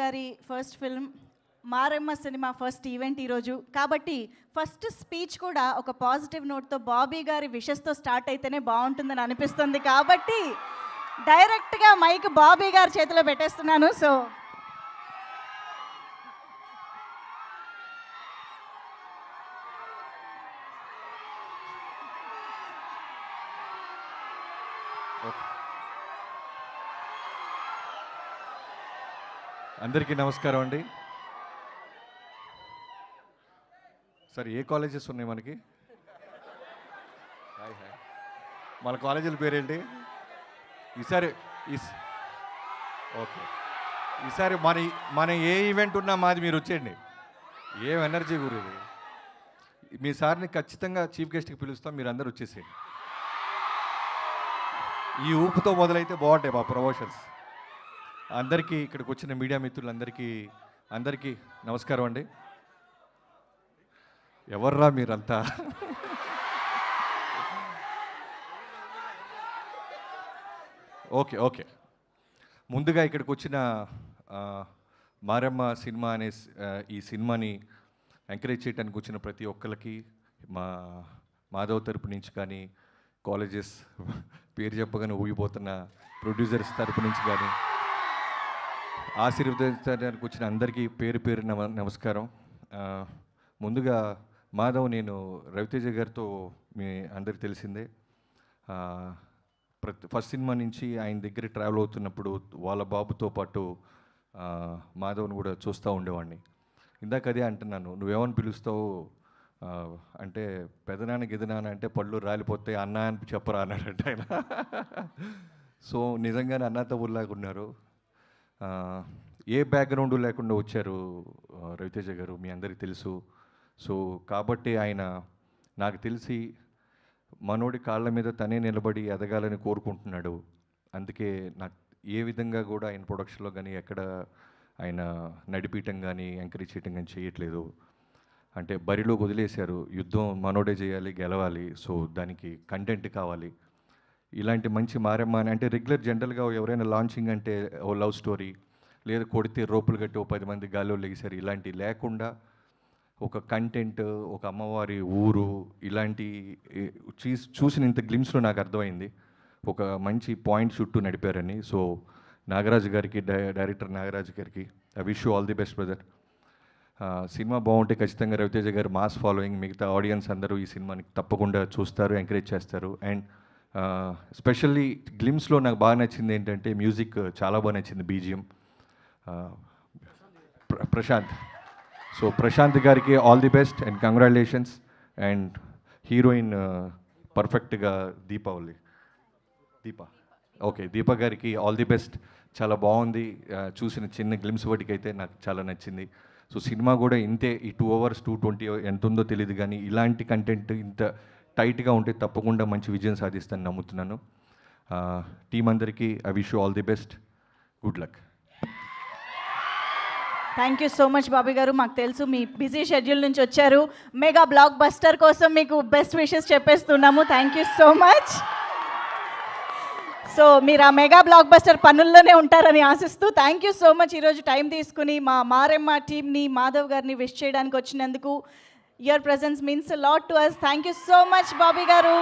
గారి first film Maremma cinema first event ఈరోజు కాబట్టి ఫస్ట్ స్పీచ్ కూడా ఒక పాజిటివ్ నోట్తో బాబీ గారి విషెస్తో స్టార్ట్ అయితేనే బాగుంటుందని అనిపిస్తుంది కాబట్టి డైరెక్ట్గా మైక్ బాబీ గారి చేతిలో పెట్టేస్తున్నాను. సో అందరికీ నమస్కారం అండి. సార్ ఏ కాలేజెస్ ఉన్నాయి మనకి? మన కాలేజీల పేరేంటి ఈసారి? ఓకే, ఈసారి మన ఏ ఈవెంట్ ఉన్నా మాది మీరు వచ్చేయండి. ఏం ఎనర్జీ గురించి మీ సార్ని ఖచ్చితంగా చీఫ్ గెస్ట్కి పిలుస్తాం, మీరు అందరు వచ్చేసేయండి. ఈ ఊపుతో మొదలైతే బాగుంటాయి మా ప్రమోషన్స్. అందరికీ ఇక్కడికి వచ్చిన మీడియా మిత్రులందరికీ నమస్కారం అండి. ఎవర్రా మీరంతా? ఓకే ముందుగా ఇక్కడికి వచ్చిన మారెమ్మ సినిమా అనే ఈ సినిమాని ఎంకరేజ్ చేయడానికి వచ్చిన ప్రతి ఒక్కరికి మాధవ్ తరపు నుంచి కానీ, కాలేజెస్ పేరు చెప్పగానే ఊగిపోతున్న ప్రొడ్యూసర్స్ తరపు నుంచి కానీ ఆశీర్వదించడానికి వచ్చిన అందరికీ పేరు నమస్కారం. ముందుగా మాధవ్, నేను రవితేజ గారితో మీ అందరికి తెలిసిందే. ఫస్ట్ సినిమా నుంచి ఆయన దగ్గర ట్రావెల్ అవుతున్నప్పుడు వాళ్ళ బాబుతో పాటు మాధవ్ని కూడా చూస్తూ ఉండేవాడిని. ఇందాక అదే అంటున్నాను, నువ్వేమని పిలుస్తావు అంటే పెదనాన్న గిదనాన్న అంటే పళ్ళు రాలిపోతే అన్న అని చెప్పరా అన్నాడంటే ఆయన. సో నిజంగానే అన్న తమ్ముళ్ళలాగా ఉన్నారు. ఏ బ్యాక్గ్రౌండ్ లేకుండా వచ్చారు రవితేజ గారు, మీ అందరికీ తెలుసు. సో కాబట్టి ఆయన నాకు తెలిసి మనోడి కాళ్ళ మీద తనే నిలబడి ఎదగాలని కోరుకుంటున్నాడు. అందుకే నాకు ఏ విధంగా కూడా ఆయన ప్రొడక్షన్లో కానీ ఎక్కడ ఆయన నడిపీయటం కానీ ఎంకరేజ్ చేయటం కానీ చేయట్లేదు. అంటే బరిలో వదిలేశారు, యుద్ధం మనోడే చేయాలి, గెలవాలి. సో దానికి కంటెంట్ కావాలి. ఇలాంటి మంచి మారెమ్మ అంటే రెగ్యులర్ జనరల్గా ఎవరైనా లాంచింగ్ అంటే ఓ లవ్ స్టోరీ, లేదా కొడితే రోపులు కట్టి ఓ 10 మంది గాల్లో లెగిసారు, ఇలాంటివి లేకుండా ఒక కంటెంట్, ఒక అమ్మవారి ఊరు, ఇలాంటి చూసిన ఇంత గ్లిమ్స్లో నాకు అర్థమైంది ఒక మంచి పాయింట్ చుట్టూ నడిపారని. సో నాగరాజు గారికి, డైరెక్టర్ నాగరాజు గారికి I wish you all the best brother. Cinema బాగుంటే ఖచ్చితంగా రవితేజ గారు మాస్ ఫాలోయింగ్, మిగతా ఆడియన్స్ అందరూ ఈ సినిమాని తప్పకుండా చూస్తారు, ఎంకరేజ్ చేస్తారు. అండ్ స్పెషల్లీ గ్లిమ్స్లో నాకు బాగా నచ్చింది ఏంటంటే మ్యూజిక్ చాలా బాగా నచ్చింది, బీజిఎం. ప్రశాంత్, సో ప్రశాంత్ గారికి all the best and congratulations. And heroine పర్ఫెక్ట్గా దీప గారికి ఆల్ ది బెస్ట్. చాలా బాగుంది. చూసిన చిన్న గ్లిమ్స్ వాటికైతే నాకు చాలా నచ్చింది. సో సినిమా కూడా ఇంతే, ఈ 2 hours 220 ఎంత ఉందో తెలియదు, కానీ ఇలాంటి కంటెంట్ ఇంత టైట్గా ఉంటే తప్పకుండా మంచి విజయం సాధిస్తానని నమ్ముతున్నాను. టీం అందరికీ I wish you all the best, good luck. Thank you so much Bobby గారు. మాకు తెలుసు మీ బిజీ షెడ్యూల్ నుంచి వచ్చారు, మెగా బ్లాక్ బస్టర్ కోసం మీకు బెస్ట్ విషెస్ చెప్పేస్తున్నాము. Thank you so much. So మీరు ఆ మెగా బ్లాక్ బస్టర్ పనుల్లోనే ఉంటారని ఆశిస్తూ థ్యాంక్ యూ సో మచ్. ఈరోజు టైం తీసుకుని మా మారెమ్మ టీమ్ని, మాధవ్ గారిని విష్ చేయడానికి వచ్చినందుకు. Your presence means a lot to us. Thank you so much Bobby గారు.